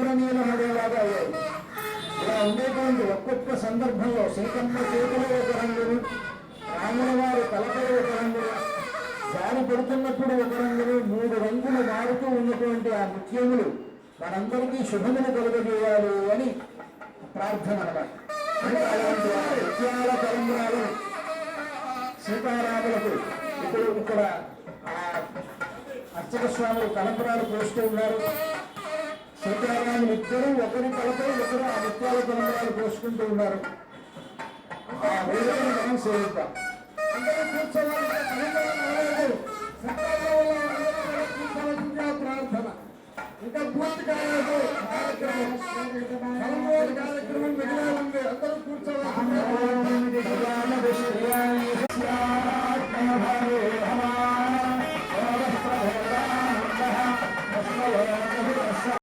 ఇంద్రనీలమడేలాగా అయ్యాయి. ఇలా ఉండేటువంటి ఒక్కొక్క సందర్భంలో సీతమ్మ చేతులు ఒక రంగులు, రాముల వారి తలపై ఒక రంగులు, గాలి పడుతున్నప్పుడు ఒక రంగులు, 3 రంగులు మారుతూ ఉన్నటువంటి ఆ ముత్యములు మనందరికీ శుభములు కలుగజేయాలి అని ప్రార్థన అన్నమాట. అలాంటి ముత్యాల తలంబరాలు సీతారాములకు ఇప్పుడు ఇక్కడ అర్చక స్వాములు తలంబరాలు పోస్తూ ఉన్నారు. సీతారాములు ఇద్దరు ఒకరి తలపై ఒకరు ఆ ముత్యాల తలంబరాలు పోసుకుంటూ ఉన్నారు. ఆ వేదికను మనం సేవిద్దాం. అందరూ కూర్చోవాలి. ప్రార్థన ఇంకా పూర్తి కాలేదు. కార్యక్రమం మిగిలిన ఉంది. అందరూ కూర్చోవాలి.